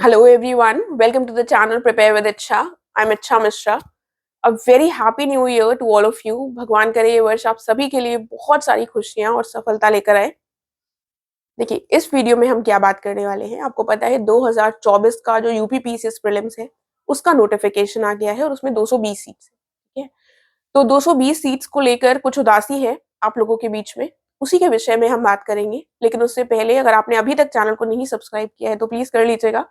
Hello everyone, welcome to the channel Prepare with Icha. I'm Icha Mishra. A very happy new year to all of you. भगवान करे ये वर्ष आप सभी के लिए बहुत सारी खुशियां और सफलता लेकर आए। देखिए इस वीडियो में हम क्या बात करने वाले हैं, आपको पता है 2024 का जो यूपीपीसीएस प्रीलिम्स है उसका नोटिफिकेशन आ गया है और उसमें 220 सीट्स है। ठीक है, तो 220 सीट्स को लेकर कुछ उदासी है आप लोगों के बीच में, उसी के विषय में हम बात करेंगे। लेकिन उससे पहले अगर आपने अभी तक चैनल को नहीं सब्सक्राइब किया है तो प्लीज कर लीजिएगा,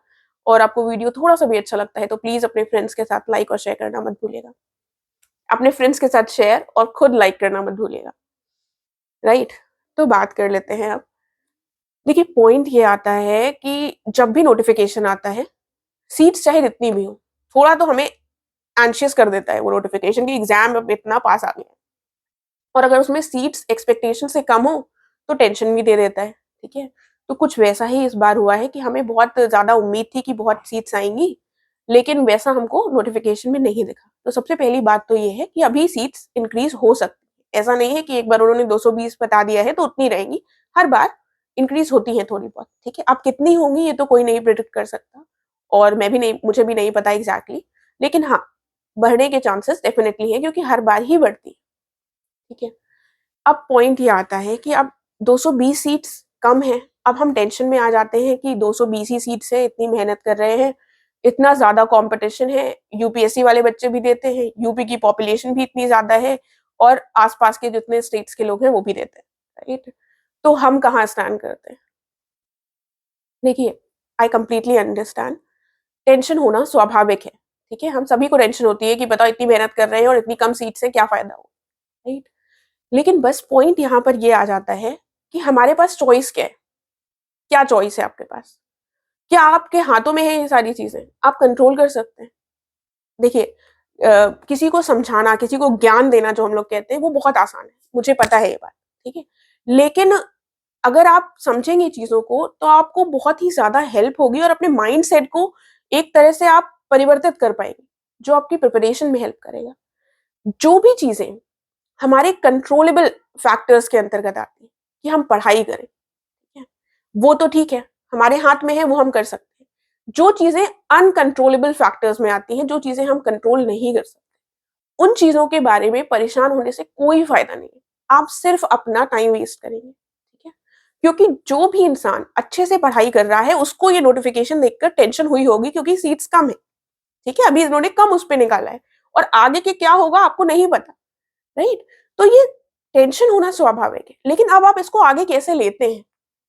और आपको वीडियो थोड़ा सा भी अच्छा लगता है तो प्लीज अपने फ्रेंड्स के साथ लाइक और शेयर करना मत भूलिएगा। अपने फ्रेंड्स के साथ शेयर और खुद लाइक करना मत भूलिएगा। राइट, तो बात कर लेते हैं अब। देखिए पॉइंट ये आता है कि जब भी नोटिफिकेशन आता है, सीट्स चाहे जितनी भी हो, थोड़ा तो हमें एंशियस कर देता है वो नोटिफिकेशन कि एग्जाम अब इतना पास आ गया, और अगर उसमें सीट्स एक्सपेक्टेशन से कम हो तो टेंशन भी दे देता है। ठीक है, तो कुछ वैसा ही इस बार हुआ है कि हमें बहुत ज्यादा उम्मीद थी कि बहुत सीट्स आएंगी, लेकिन वैसा हमको नोटिफिकेशन में नहीं दिखा। तो सबसे पहली बात तो ये है कि अभी सीट्स इंक्रीज हो सकती है, ऐसा नहीं है कि एक बार उन्होंने 220 बता दिया है तो उतनी रहेंगी, हर बार इंक्रीज होती है थोड़ी बहुत। ठीक है, अब कितनी होंगी ये तो कोई नहीं प्रिडिक्ट कर सकता, और मैं भी नहीं, मुझे भी नहीं पता एग्जैक्टली, लेकिन हाँ बढ़ने के चांसेस डेफिनेटली है क्योंकि हर बार ही बढ़ती है। ठीक है, अब पॉइंट ये आता है कि अब 220 सीट्स कम है, अब हम टेंशन में आ जाते हैं कि 220 ही सीट्स है, इतनी मेहनत कर रहे हैं, इतना ज्यादा कंपटीशन है, यूपीएससी वाले बच्चे भी देते हैं, यूपी की पॉपुलेशन भी इतनी ज्यादा है, और आसपास के जितने स्टेट्स के लोग हैं वो भी देते हैं। राइट, तो हम कहाँ स्टैंड करते हैं? देखिए आई कंप्लीटली अंडरस्टैंड, टेंशन होना स्वाभाविक है। ठीक है, हम सभी को टेंशन होती है कि बताओ इतनी मेहनत कर रहे हैं और इतनी कम सीट्स है, क्या फायदा हो। राइट, लेकिन बस पॉइंट यहाँ पर ये आ जाता है कि हमारे पास चॉइस क्या है। क्या चॉइस है आपके पास? क्या आपके हाथों में है ये सारी चीजें? आप कंट्रोल कर सकते हैं? देखिए किसी को समझाना, किसी को ज्ञान देना जो हम लोग कहते हैं वो बहुत आसान है, मुझे पता है ये बात। ठीक है, लेकिन अगर आप समझेंगे चीजों को तो आपको बहुत ही ज्यादा हेल्प होगी और अपने माइंड सेट को एक तरह से आप परिवर्तित कर पाएंगे, जो आपकी प्रिपरेशन में हेल्प करेगा। जो भी चीजें हमारे कंट्रोलेबल फैक्टर्स के अंतर्गत आती है कि हम पढ़ाई करें, ठीक है, वो तो ठीक है, हमारे हाथ में है, वो हम कर सकते हैं। जो चीजें अनकंट्रोलेबल फैक्टर्स में आती हैं, जो चीजें हम कंट्रोल नहीं कर सकते, उन चीजों के बारे में परेशान होने से कोई फायदा नहीं है। आप सिर्फ अपना टाइम वेस्ट करेंगे। ठीक है, क्योंकि जो भी इंसान अच्छे से पढ़ाई कर रहा है उसको ये नोटिफिकेशन देखकर टेंशन हुई होगी क्योंकि सीट्स कम है। ठीक है, अभी इन्होंने कम उस पर निकाला है और आगे के क्या होगा आपको नहीं पता। राइट, तो ये टेंशन होना स्वाभाविक है, लेकिन अब आप इसको आगे कैसे लेते हैं?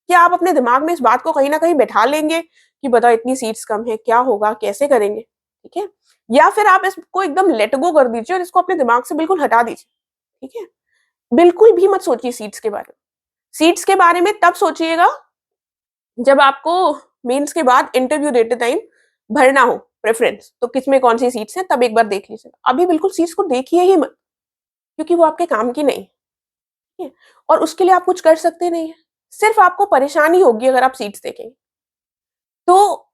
क्या आप अपने दिमाग में इस बात को कहीं ना कहीं बैठा लेंगे कि बताओ इतनी सीट्स कम है, क्या होगा, कैसे करेंगे? ठीक है, या फिर आप इसको एकदम लेट गो कर दीजिए और इसको अपने दिमाग से बिल्कुल हटा दीजिए। ठीक है, बिल्कुल भी मत सोचिए सीट्स के बारे में। सीट्स के बारे में तब सोचिएगा जब आपको मेंस के बाद इंटरव्यू देते टाइम भरना हो प्रेफरेंस, तो किसमें कौन सी सीट्स हैं तब एक बार देख लीजिएगा। अभी बिल्कुल सीट्स को देखिए ही मत, क्योंकि वो आपके काम की नहीं है। ठीक है? और उसके लिए आप कुछ कर सकते नहीं है, सिर्फ आपको परेशानी होगी अगर आप सीट्स देखेंगे। तो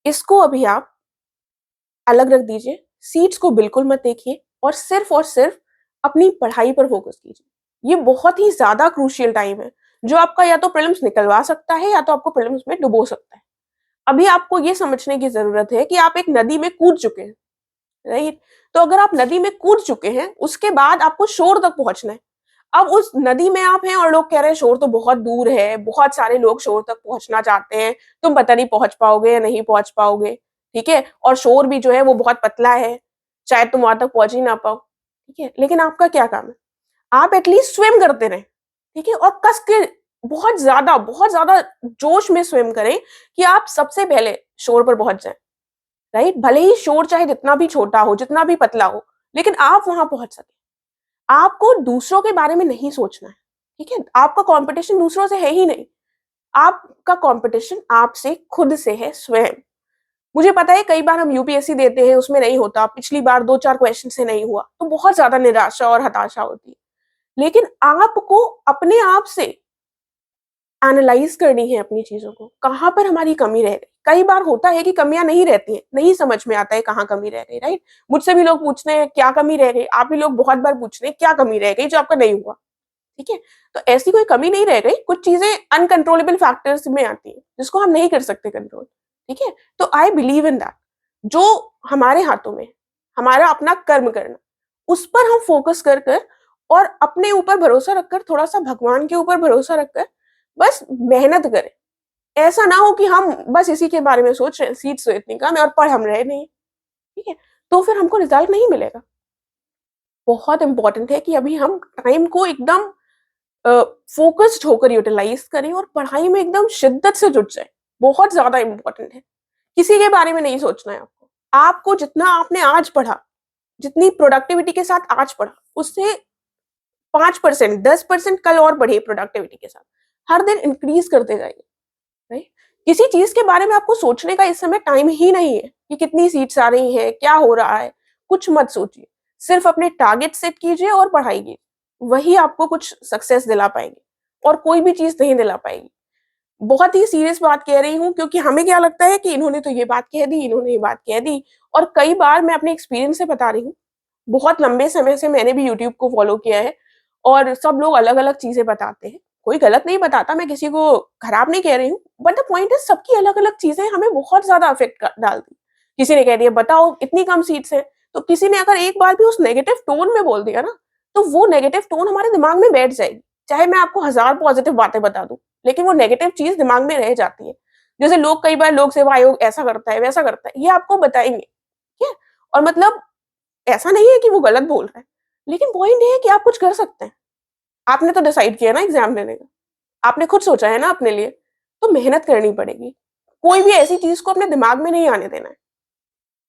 इसको अभी आप अलग रख दीजिए, सीट्स को बिल्कुल मत देखिए और सिर्फ अपनी पढ़ाई पर फोकस कीजिए। ये बहुत ही ज्यादा क्रूशियल टाइम है जो आपका या तो प्रीलिम्स निकलवा सकता है या तो आपको प्रीलिम्स में डुबो सकता है। अभी आपको ये समझने की जरूरत है कि आप एक नदी में कूद चुके हैं। राइट, तो अगर आप नदी में कूद चुके हैं उसके बाद आपको शोर तक पहुंचना है। अब उस नदी में आप हैं और लोग कह रहे हैं शोर तो बहुत दूर है, बहुत सारे लोग शोर तक पहुंचना चाहते हैं, तुम पता नहीं पहुंच पाओगे या नहीं पहुंच पाओगे। ठीक है, और शोर भी जो है वो बहुत पतला है, शायद तुम वहां तक पहुंच ही ना पाओ। ठीक है, लेकिन आपका क्या काम है? आप एटलीस्ट स्विम करते रहे। ठीक है, और कस के बहुत ज्यादा जोश में स्विम करें कि आप सबसे पहले शोर पर पहुंच जाए। राइट, भले ही शोर चाहे जितना भी छोटा हो, जितना भी पतला हो, लेकिन आप वहां पहुंच सके। आपको दूसरों के बारे में नहीं सोचना है। ठीक है, आपका कंपटीशन दूसरों से है ही नहीं, आपका कंपटीशन आपसे खुद से है, स्वयं। मुझे पता है कई बार हम यूपीएससी देते हैं उसमें नहीं होता, पिछली बार 2-4 क्वेश्चन से नहीं हुआ तो बहुत ज्यादा निराशा और हताशा होती है, लेकिन आपको अपने आप से एनालाइज करनी है अपनी चीजों को, कहाँ पर हमारी कमी रह गई। कई बार होता है कि कमियां नहीं रहती हैं, नहीं समझ में आता है कहाँ कमी रह गई। राइट, मुझसे भी लोग पूछते हैं क्या कमी रह गई, आप भी लोग बहुत बार पूछ रहे हैं क्या कमी रह गई जो आपका नहीं हुआ। ठीक है, तो ऐसी कोई कमी नहीं रह गई, कुछ चीजें अनकंट्रोलेबल फैक्टर्स में आती हैं जिसको हम नहीं कर सकते कंट्रोल। ठीक है? तो आई बिलीव इन दैट जो हमारे हाथों में, हमारा अपना कर्म करना, उस पर हम फ़ोकस कर कर और अपने ऊपर भरोसा रखकर, थोड़ा-सा भगवान के ऊपर भरोसा रखकर बस मेहनत करें। ऐसा ना हो कि हम बस इसी के बारे में सोच रहे हैं, सीट्स तो इतनी कम है और पढ़ हम रहे नहीं, ठीक है? तो फिर हमको रिज़ल्ट नहीं मिलेगा। बहुत इम्पोर्टेंट है कि अभी हम टाइम को एकदम फ़ोकस्ड होकर यूटिलाइज़ करें और पढ़ाई में एकदम शिद्दत से जुट जाएँ। बहुत ज़्यादा इम्पोर्टेंट है। किसी के बारे में नहीं सोचना है आपको। आपको जितना आपने आज पढ़ा, जितनी प्रोडक्टिविटी के साथ आज पढ़ा, उससे 5% 10% कल और बढ़िए प्रोडक्टिविटी के साथ। हर दिन इंक्रीज़ करते जाइए, राइट? किसी चीज़ के बारे में आपको सोचने का इस समय टाइम ही नहीं है कि कितनी सीट्स आ रही हैं, क्या हो रहा है, कुछ मत सोचिए। सिर्फ़ अपने टारगेट सेट कीजिए और पढ़ाई कीजिए। वही आपको कुछ सक्सेस दिला पाएँगे और कोई भी चीज़ नहीं दिला पाएगी। बहुत ही सीरियस बात कह रही हूँ क्योंकि हमें क्या लगता है कि इन्होंने तो ये बात कह दी, इन्होंने ये बात कह दी और कई बार मैं अपने एक्सपीरियंस से बता रही हूँ, बहुत लंबे समय से मैंने भी यूट्यूब को फ़ॉलो किया है और सब लोग अलग-अलग चीज़ें बताते हैं। कोई गलत नहीं बताता, मैं किसी को खराब नहीं कह रही हूँ, बट द पॉइंट इज़ सबकी अलग-अलग चीज़ें हमें बहुत ज़्यादा अफ़ेक्ट क डालती। किसी ने कह दिया बताओ इतनी कम सीट्स हैं, तो किसी ने अगर एक बार भी उस नेगेटिव टोन में बोल दिया ना, तो वो नेगेटिव टोन हमारे दिमाग में बैठ जाएगी। चाहे मैं आपको हज़ार पॉज़िटिव बातें बता दूँ, लेकिन वो नेगेटिव चीज़ दिमाग में रह जाती है। जैसे लोग कई बार लोक सेवा आयोग ऐसा करता है, वैसा करता है, ये आपको बताएँगे, ठीक है? और मतलब ऐसा नहीं है कि वो गलत बोल रहा है, लेकिन पॉइंट ये है कि आप कुछ कर सकते हैं। आपने तो डिसाइड किया ना एग्ज़ाम देने का, आपने खुद सोचा है ना अपने लिए, तो मेहनत करनी पड़ेगी। कोई भी ऐसी चीज़ को अपने दिमाग में नहीं आने देना है।